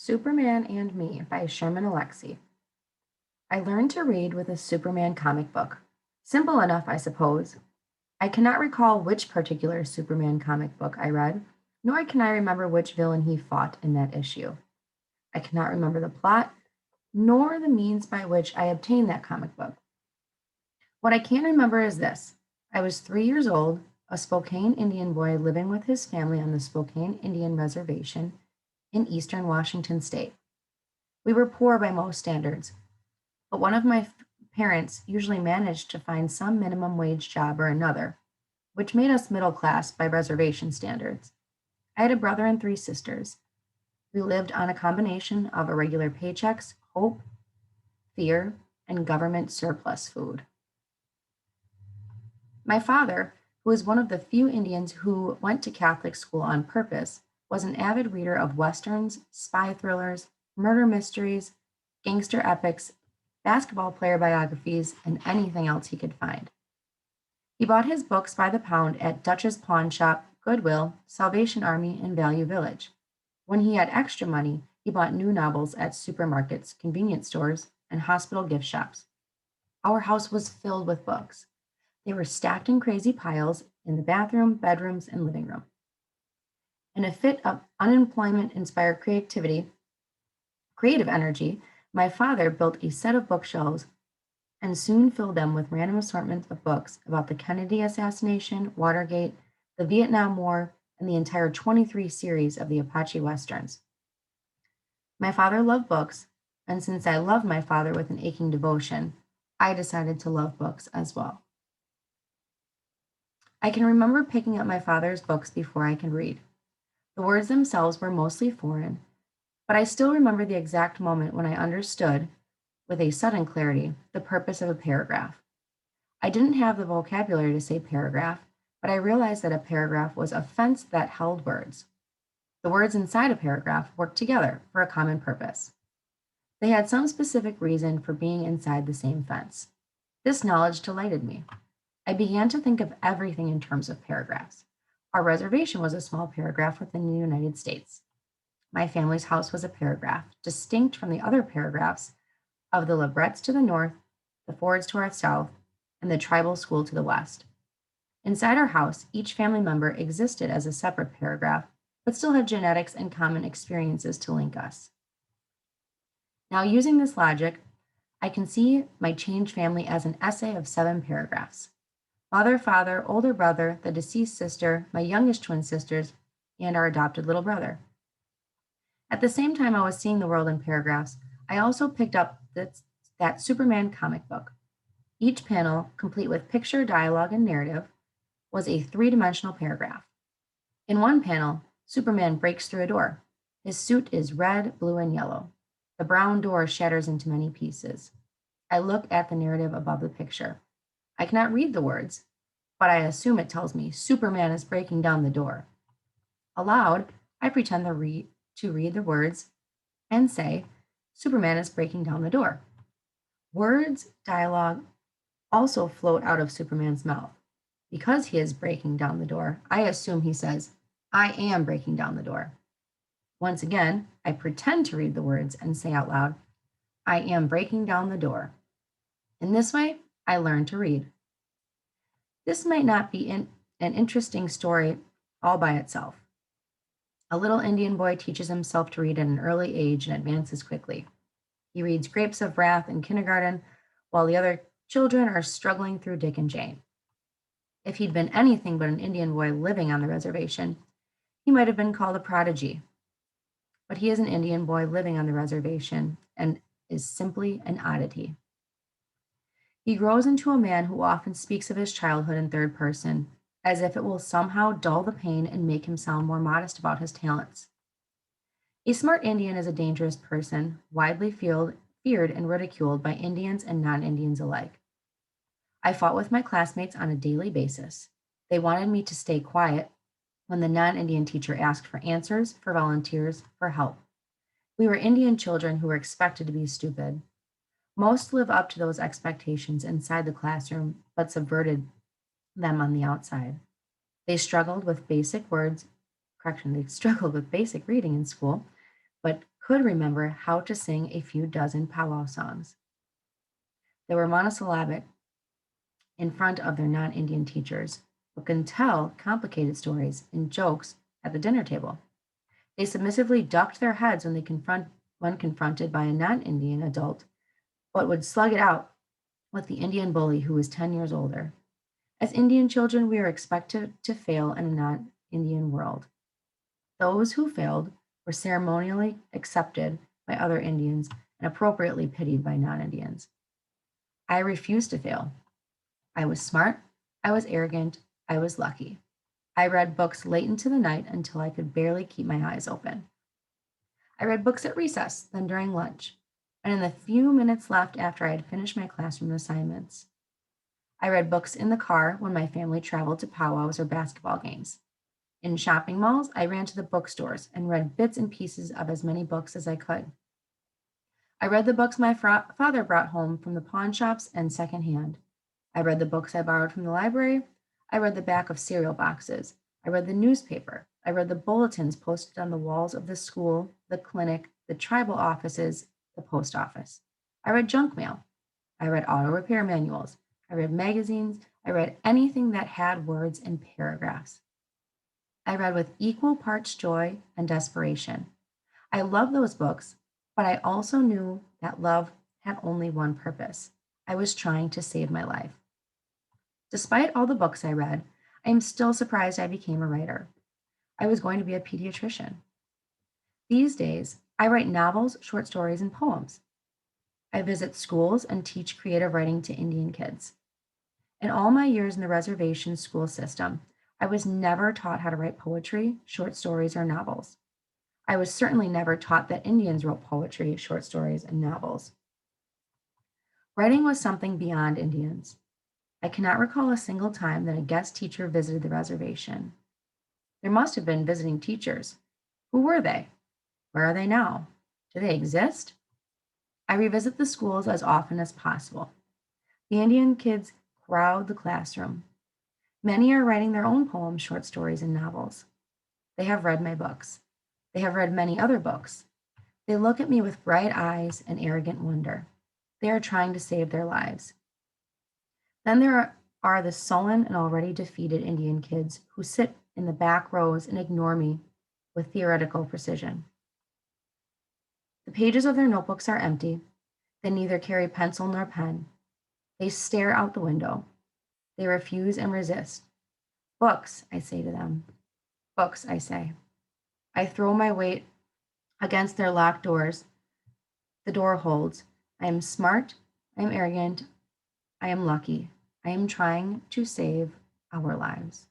Superman and Me by Sherman Alexie. I learned to read with a Superman comic book. Simple enough, I suppose. I cannot recall which particular Superman comic book I read, nor can I remember which villain he fought in that issue. I cannot remember the plot, nor the means by which I obtained that comic book. What I can remember is this: I was 3 years old, a Spokane Indian boy living with his family on the Spokane Indian Reservation in eastern Washington state. We were poor by most standards, but one of my parents usually managed to find some minimum wage job or another, which made us middle class by reservation standards. I had a brother and 3 sisters. We lived on a combination of irregular paychecks, hope, fear, and government surplus food. My father, who was one of the few Indians who went to Catholic school on purpose, was an avid reader of westerns, spy thrillers, murder mysteries, gangster epics, basketball player biographies, and anything else he could find. He bought his books by the pound at Dutch's Pawn Shop, Goodwill, Salvation Army, and Value Village. When he had extra money, he bought new novels at supermarkets, convenience stores, and hospital gift shops. Our house was filled with books. They were stacked in crazy piles in the bathroom, bedrooms, and living room. In a fit of unemployment inspired creative energy, my father built a set of bookshelves and soon filled them with random assortments of books about the Kennedy assassination, Watergate, the Vietnam War, and the entire 23 series of the Apache Westerns. My father loved books, and since I loved my father with an aching devotion, I decided to love books as well. I can remember picking up my father's books before I could read. The words themselves were mostly foreign, but I still remember the exact moment when I understood, with a sudden clarity, the purpose of a paragraph. I didn't have the vocabulary to say paragraph, but I realized that a paragraph was a fence that held words. The words inside a paragraph worked together for a common purpose. They had some specific reason for being inside the same fence. This knowledge delighted me. I began to think of everything in terms of paragraphs. Our reservation was a small paragraph within the United States. My family's house was a paragraph, distinct from the other paragraphs of the Lebrettes to the north, the Fords to our south, and the tribal school to the west. Inside our house, each family member existed as a separate paragraph, but still had genetics and common experiences to link us. Now, using this logic, I can see my changed family as an essay of 7 paragraphs. Mother, father, older brother, the deceased sister, my youngest twin sisters, and our adopted little brother. At the same time I was seeing the world in paragraphs, I also picked up that Superman comic book. Each panel, complete with picture, dialogue, and narrative, was a 3-dimensional paragraph. In one panel, Superman breaks through a door. His suit is red, blue, and yellow. The brown door shatters into many pieces. I look at the narrative above the picture. I cannot read the words, but I assume it tells me Superman is breaking down the door. Aloud, I pretend to read the words and say, Superman is breaking down the door. Words, dialogue also float out of Superman's mouth. Because he is breaking down the door, I assume he says, I am breaking down the door. Once again, I pretend to read the words and say out loud, I am breaking down the door. In this way, I learn to read. This might not be an interesting story all by itself. A little Indian boy teaches himself to read at an early age and advances quickly. He reads Grapes of Wrath in kindergarten, while the other children are struggling through Dick and Jane. If he'd been anything but an Indian boy living on the reservation, he might have been called a prodigy. But he is an Indian boy living on the reservation and is simply an oddity. He grows into a man who often speaks of his childhood in third person, as if it will somehow dull the pain and make him sound more modest about his talents. A smart Indian is a dangerous person, widely feared and ridiculed by Indians and non-Indians alike. I fought with my classmates on a daily basis. They wanted me to stay quiet when the non-Indian teacher asked for answers, for volunteers, for help. We were Indian children who were expected to be stupid. Most live up to those expectations inside the classroom, but subverted them on the outside. They struggled with basic reading in school, but could remember how to sing a few dozen powwow songs. They were monosyllabic in front of their non Indian teachers, but can tell complicated stories and jokes at the dinner table. They submissively ducked their heads when confronted by a non Indian adult, but would slug it out with the Indian bully who was 10 years older. As Indian children, we are expected to fail in a non Indian world. Those who failed were ceremonially accepted by other Indians and appropriately pitied by non Indians. I refused to fail. I was smart, I was arrogant, I was lucky. I read books late into the night until I could barely keep my eyes open. I read books at recess, then during lunch, and in the few minutes left after I had finished my classroom assignments. I read books in the car when my family traveled to powwows or basketball games. In shopping malls, I ran to the bookstores and read bits and pieces of as many books as I could. I read the books my father brought home from the pawn shops and secondhand. I read the books I borrowed from the library. I read the back of cereal boxes. I read the newspaper. I read the bulletins posted on the walls of the school, the clinic, the tribal offices, the post office. I read junk mail. I read auto repair manuals. I read magazines. I read anything that had words and paragraphs. I read with equal parts joy and desperation. I loved those books, but I also knew that love had only one purpose. I was trying to save my life. Despite all the books I read, I am still surprised I became a writer. I was going to be a pediatrician. These days, I write novels, short stories, and poems. I visit schools and teach creative writing to Indian kids. In all my years in the reservation school system, I was never taught how to write poetry, short stories, or novels. I was certainly never taught that Indians wrote poetry, short stories, and novels. Writing was something beyond Indians. I cannot recall a single time that a guest teacher visited the reservation. There must have been visiting teachers. Who were they? Where are they now? Do they exist? I revisit the schools as often as possible. The Indian kids crowd the classroom. Many are writing their own poems, short stories, and novels. They have read my books. They have read many other books. They look at me with bright eyes and arrogant wonder. They are trying to save their lives. Then there are the sullen and already defeated Indian kids who sit in the back rows and ignore me with theoretical precision. The pages of their notebooks are empty. They neither carry pencil nor pen. They stare out the window. They refuse and resist. Books, I say to them. Books, I say. I throw my weight against their locked doors. The door holds. I am smart. I am arrogant. I am lucky. I am trying to save our lives.